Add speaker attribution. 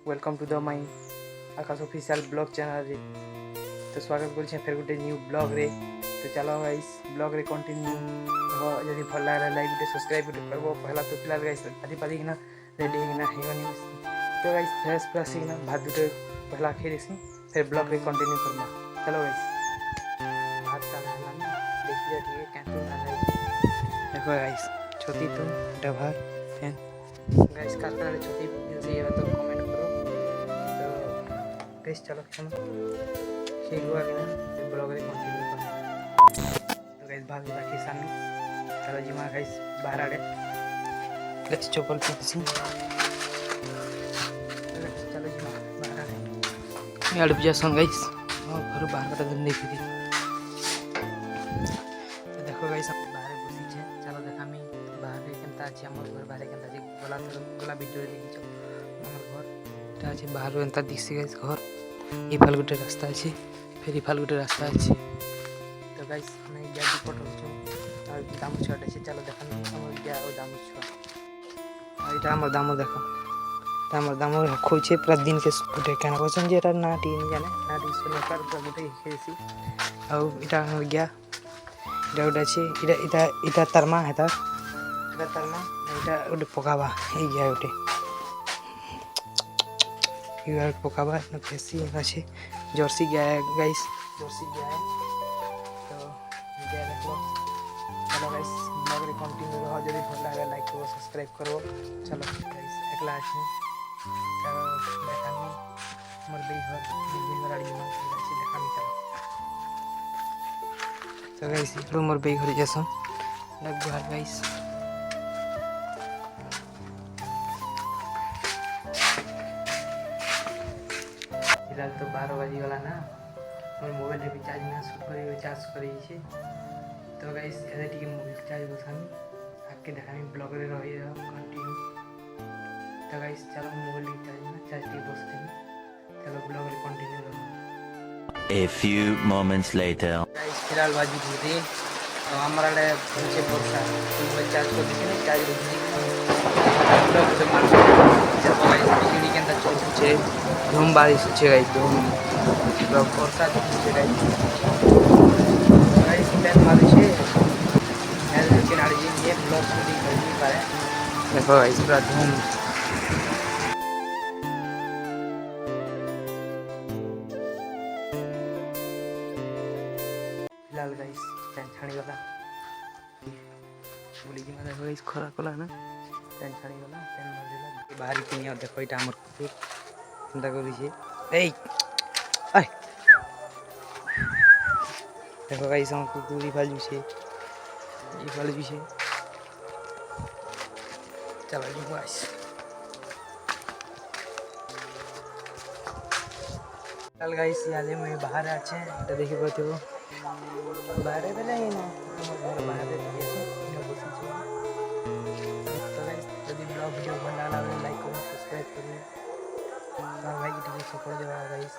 Speaker 1: Welcome to the my Akash official blog channel रे। तो स्वागत कर फिर गोटे न्यू ब्लॉग रे। तो चलो गाइस ब्लॉग रे कंटिन्यू हो। जदि भल लगे लाइक गोटे सब्सक्राइब गोटे करबो। पहला तो फिलहाल गाइस आधी पादी ना रेडी होना हेगनी। तो गाइस फ्रेश फ्रेश ना भात दुटे पहला खाई देसी फिर ब्लॉग रे कंटिन्यू करमा। चलो गाइस भात का ना देखिए ठीक कैंटू ना देखो गाइस छोटी तो डभार फैन गाइस कार कर छोटी से ये तो कमेंट करो। तो गाइस चलो चलो ठीक हुआ कि ना ब्लॉग रे कंटिन्यू करो। तो गाइस भाग बाकी सामने चलो जी मां गाइस बाहर आड़े लेट्स चप्पल पीसी चलो जी मां बाहर आड़े यार बिजा सन गाइस और घर बाहर का दिन देखी थी। तो देखो गाइस हम बाहर बसी छे। चलो देखा मी बाहर केनता अछि हमर घर बाहर केनता अछि गला वीडियो देखि छ हमर घर ता अछि बाहर एंता दिसि गाइस घर ई फाल गुटे रास्ता अछि फिर ई फाल गुटे रास्ता अछि। तो गाइस मैं गाड़ी पटो छ और दाम छट अछि। चलो देखा मी हमर गया ओ दाम छ आ इटा हमर दाम देखो ता हमर दाम रखो छे पूरा दिन के गुटे केना कोसन जे एटा नाटी नि जाने नाटी सुने पर गुटे खेसी आ इटा हमर गया इटा गुटे अछि इटा इटा इटा तरमा हेता इटा तरमा इटा गुटे पकाबा ए गया गुटे इधर पकाबा न फेसी আছে जर्सी गया है गाइस जर्सी गया है। तो गया देखो चलो गाइस ब्लॉग रे कंटिन्यू रहो। जदि भल लगे लाइक करो सब्सक्राइब करो। चलो गाइस एकला अछि चलो देखामी मोर बेघर आड़ी में अछि देखामी चलो। तो गाइस इकरो मोर बेघर जैसा लगभग गाइस फिलहाल तो 12 बजे वाला ना मोर मोबाइल रे रिचार्ज ना चार्ज करी छे। तो गाइस एदे टिके मोबाइल चार्ज बसामी आके देखामी ब्लॉग रे रही कंटिन्यू। तो गाइस चलो मोबाइल रे चार्ज टिके बसते चलो ब्लॉग रे कंटिन्यू रहो।
Speaker 2: A few moments later.
Speaker 1: Guys फिलहाल बाजी धीरे तो हमरा ले पहुंचे वर्षा मोबाइल चार्ज को दिखे चार्ज रुकी ब्लॉग से मार जब गाइस बिजली के अंदर चल छे धूम बारिश छे गाइस धूम पूरा वर्षा छे गाइस गाइस पेन मारे छे हेल के नाड़ी ये ब्लॉग शूटिंग कर नहीं पाए। देखो गाइस पूरा धूम फिलहाल गाइस पेन छाणी गला बोली जी देखो गाइस खरा कला ना पेन छाणी गला पेन मार देला बाहर के निया देखो इटा हमर कुकुर चिंता करी छे ए आय देखो गाइस हम कुकुर भाजू छे ई भाजू छे। चलो जी गाइस चल गाइस याले मैं बाहर आछे तो देखि बतो बाहर बेले ना हमर घर बाहर रे छे इनो बसी छे। तो गाइस यदि ब्लॉग वीडियो भल लागला लाइक करो सब्सक्राइब करो और भाई की सपोर्ट देबा गाइस।